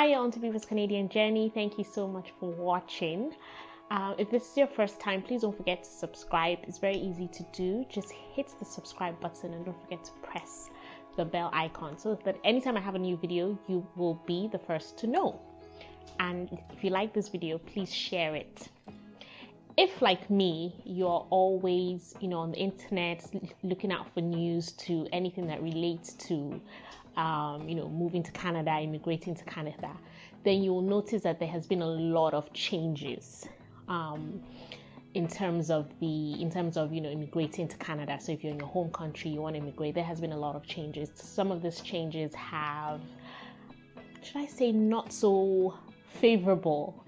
Hi, on to People's Canadian Journey. Thank you so much for watching. If this is your first time, please don't forget to subscribe. It's very easy to do. Just hit the subscribe button and don't forget to press the bell icon so that anytime I have a new video, you will be the first to know. And if you like this video, please share it. If, like me, you're always, on the internet looking out for news to anything that relates to, moving to Canada, immigrating to Canada, then you will notice that there has been a lot of changes in terms of immigrating to Canada. So if you're in your home country, you want to immigrate, there has been a lot of changes. Some of these changes have, should I say, not so favorable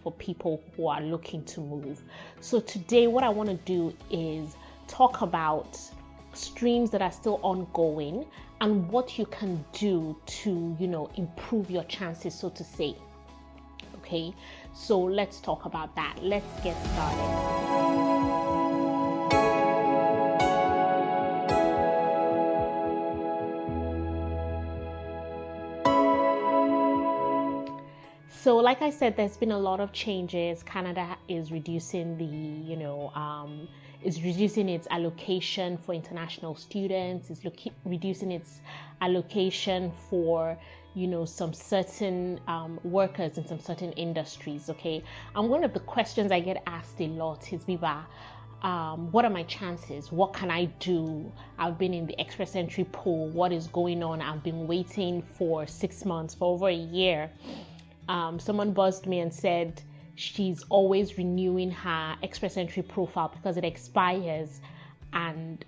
for people who are looking to move. So today what I want to do is talk about streams that are still ongoing and what you can do to improve your chances, so to say. Okay, so let's talk about that. Let's get started. So like I said, there's been a lot of changes. Canada is reducing reducing its allocation for international students. It's reducing its allocation for, some certain workers in some certain industries, okay? And one of the questions I get asked a lot is, Biba, what are my chances? What can I do? I've been in the express entry pool. What is going on? I've been waiting for 6 months, for over a year. Someone buzzed me and said she's always renewing her express entry profile because it expires, and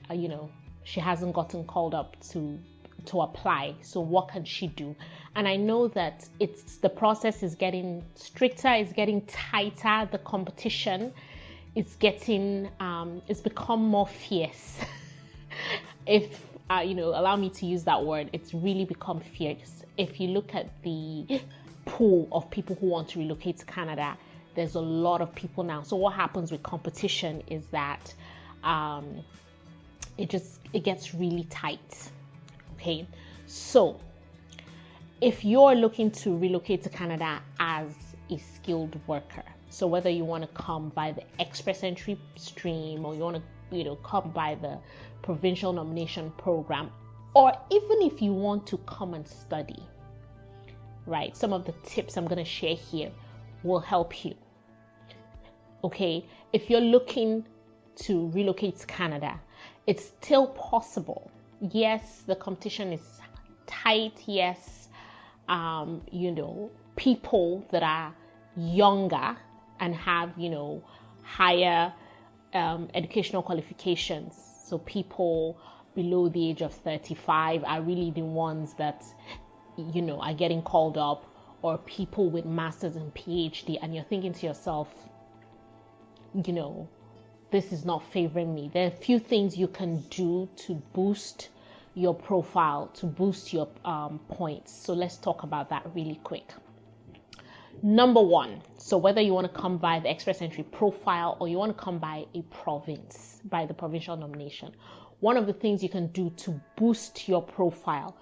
she hasn't gotten called up to apply. So what can she do? And I know that the process is getting stricter, it's getting tighter. The competition is it's become more fierce. If allow me to use that word, it's really become fierce. If you look at the pool of people who want to relocate to Canada, there's a lot of people now. So what happens with competition is that it gets really tight. Okay, so if you're looking to relocate to Canada as a skilled worker, so whether you want to come by the express entry stream or you want to come by the provincial nomination program, or even if you want to come and study, right? Some of the tips I'm going to share here will help you. Okay, if you're looking to relocate to Canada, it's still possible. Yes, the competition is tight. Yes, people that are younger and have, higher educational qualifications. So people below the age of 35 are really the ones that are getting called up, or people with masters and PhD, and you're thinking to yourself, this is not favoring me. There are a few things you can do to boost your profile, to boost your points. So let's talk about that really quick. Number one, so whether you want to come by the express entry profile or you want to come by a province, by the provincial nomination, one of the things you can do to boost your profile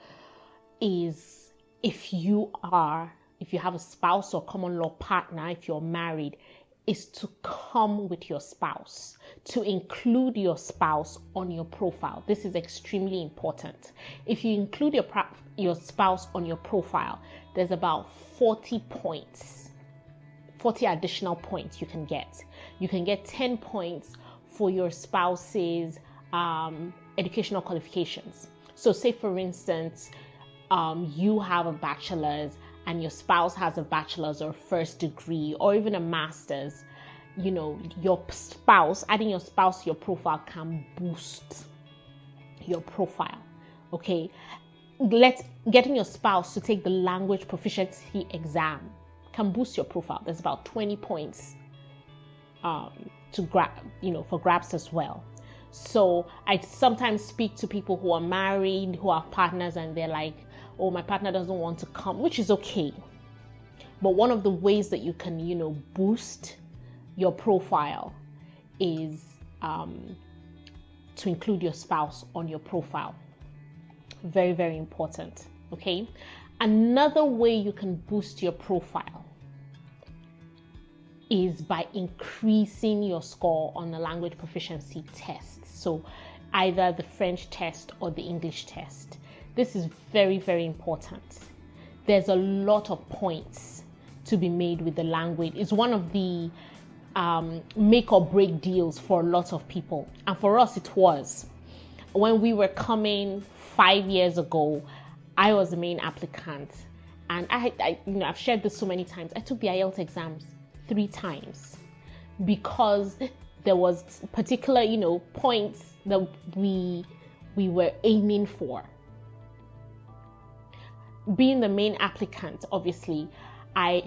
is, if you have a spouse or common law partner, if you're married, is to come with your spouse, to include your spouse on your profile. This is extremely important. If you include your spouse on your profile, there's about 40 additional points you can get. You can get 10 points for your spouse's educational qualifications. So say, for instance, you have a bachelor's and your spouse has a bachelor's or first degree or even a master's, your spouse, adding your spouse to your profile can boost your profile. Okay, getting your spouse to take the language proficiency exam can boost your profile. There's about 20 points to grab, for grabs as well. So I sometimes speak to people who are married, who have partners, and they're like, oh, my partner doesn't want to come, which is okay. But one of the ways that you can, boost your profile is to include your spouse on your profile. Very, very important. Okay. Another way you can boost your profile is by increasing your score on the language proficiency test. So either the French test or the English test. This is very, very important. There's a lot of points to be made with the language. It's one of the make or break deals for a lot of people. And for us, it was. When we were coming 5 years ago, I was the main applicant. And I've shared this so many times. I took the IELTS exams 3 times because there was particular, points that we were aiming for. Being the main applicant, obviously, I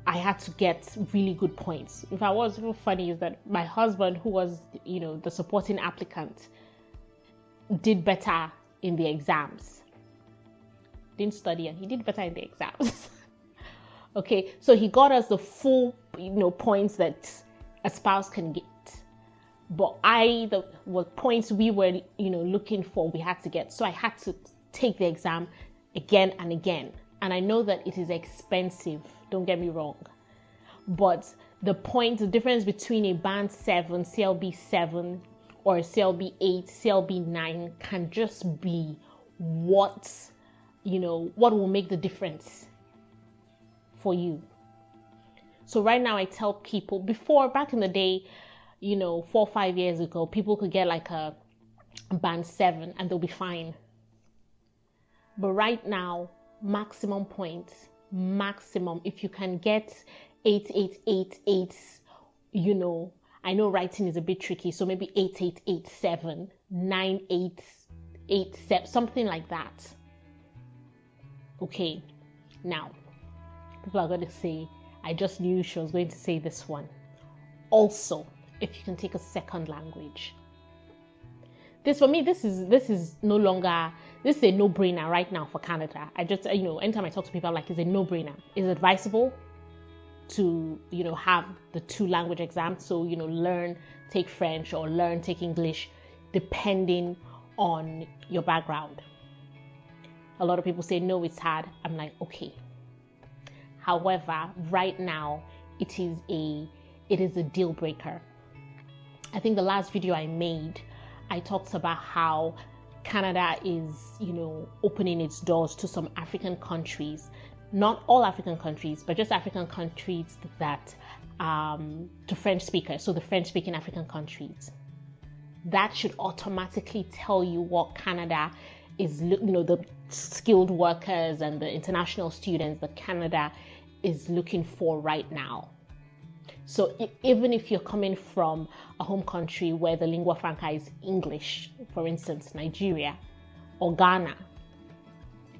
had to get really good points. If I was real funny is that my husband, who was, the supporting applicant, did better in the exams. Didn't study and he did better in the exams. Okay, so he got us the full, points that a spouse can get. But the points we were, looking for, we had to get. So I had to take the exam again and again. And I know that it is expensive, don't get me wrong. But the difference between a band 7, CLB 7, or a CLB 8, CLB 9 can just be what will make the difference for you. So right now I tell people, back in the day, 4 or 5 years ago, people could get like a band 7 and they'll be fine. But right now, maximum points, if you can get 8888, I know writing is a bit tricky, so maybe 8887, 9887, something like that. Okay, now people are going to say, I just knew she was going to say this one. Also, if you can take a second language. This for me, this is no longer, this is a no-brainer right now for Canada. I just, anytime I talk to people, I'm like, it's a no-brainer. It's advisable to, have the 2 language exams. So, learn, take French or learn, take English, depending on your background. A lot of people say, no, it's hard. I'm like, okay. However, right now, it is a deal breaker. I think the last video I made, I talked about how Canada is, opening its doors to some African countries, not all African countries, but just African countries that, to French speakers, so the French-speaking African countries. That should automatically tell you what Canada is, the skilled workers and the international students that Canada is looking for right now. So even if you're coming from a home country where the lingua franca is English, for instance, Nigeria or Ghana,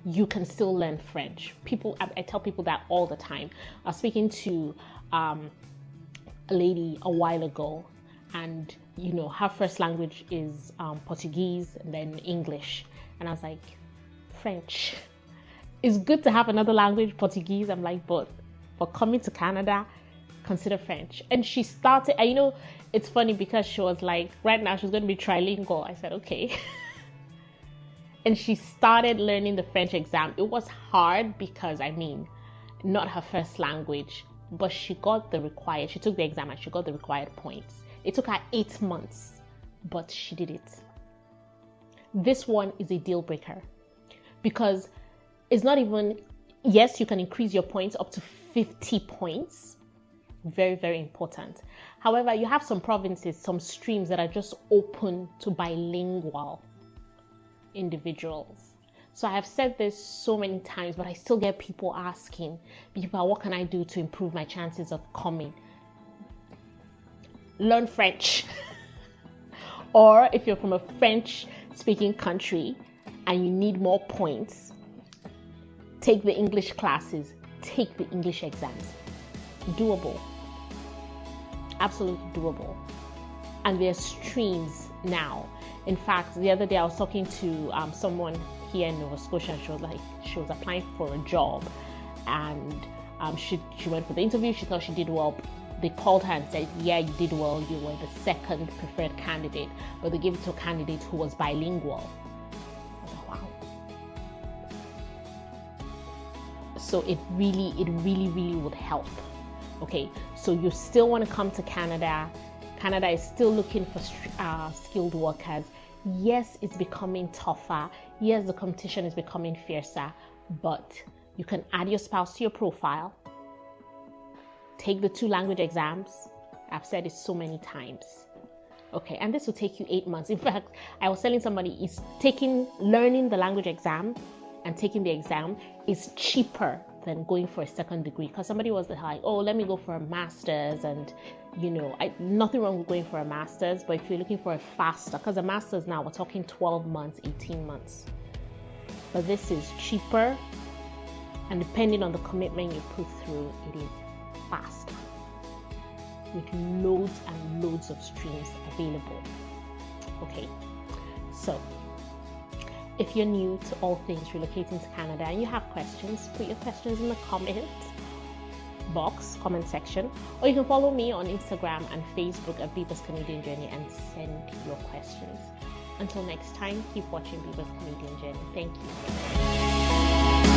you can still learn French. I tell people that all the time. I was speaking to a lady a while ago, and her first language is Portuguese and then English. And I was like, French. It's good to have another language, Portuguese. I'm like, but for coming to Canada, consider French. And she started, it's funny because she was like, right now she's going to be trilingual. I said, okay. And she started learning the French exam. It was hard because, not her first language, but she took the exam and she got the required points. It took her 8 months, but she did it. This one is a deal breaker because it's not even, yes, you can increase your points up to 50 points. Very, very important. However, you have some provinces, some streams that are just open to bilingual individuals. So I have said this so many times, but I still get people asking, what can I do to improve my chances of coming? Learn French. Or if you're from a French-speaking country and you need more points, take the English classes, take the English exams. Doable. Absolutely doable. And there's streams now. In fact, the other day I was talking to someone here in Nova Scotia, and she was applying for a job, and she went for the interview. She thought she did well. They called her and said, yeah, you did well, you were the second preferred candidate, but they gave it to a candidate who was bilingual. I was like, wow. So it really would help. Okay, so you still want to come to Canada. Canada is still looking for skilled workers. Yes, it's becoming tougher. Yes, the competition is becoming fiercer, but you can add your spouse to your profile. Take the 2 language exams. I've said it so many times. Okay, and this will take you 8 months. In fact, I was telling somebody, learning the language exam and taking the exam is cheaper than going for a second degree, because somebody was like, oh, let me go for a master's, and nothing wrong with going for a master's, but if you're looking for a faster, because a master's now we're talking 12 months, 18 months, but this is cheaper, and depending on the commitment you put through, it is faster with loads and loads of streams available. Okay, so if you're new to all things relocating to Canada and you have questions, put your questions in the comment section, or you can follow me on Instagram and Facebook at Biba's Canadian Journey and send your questions. Until next time, keep watching Biba's Canadian Journey. Thank you.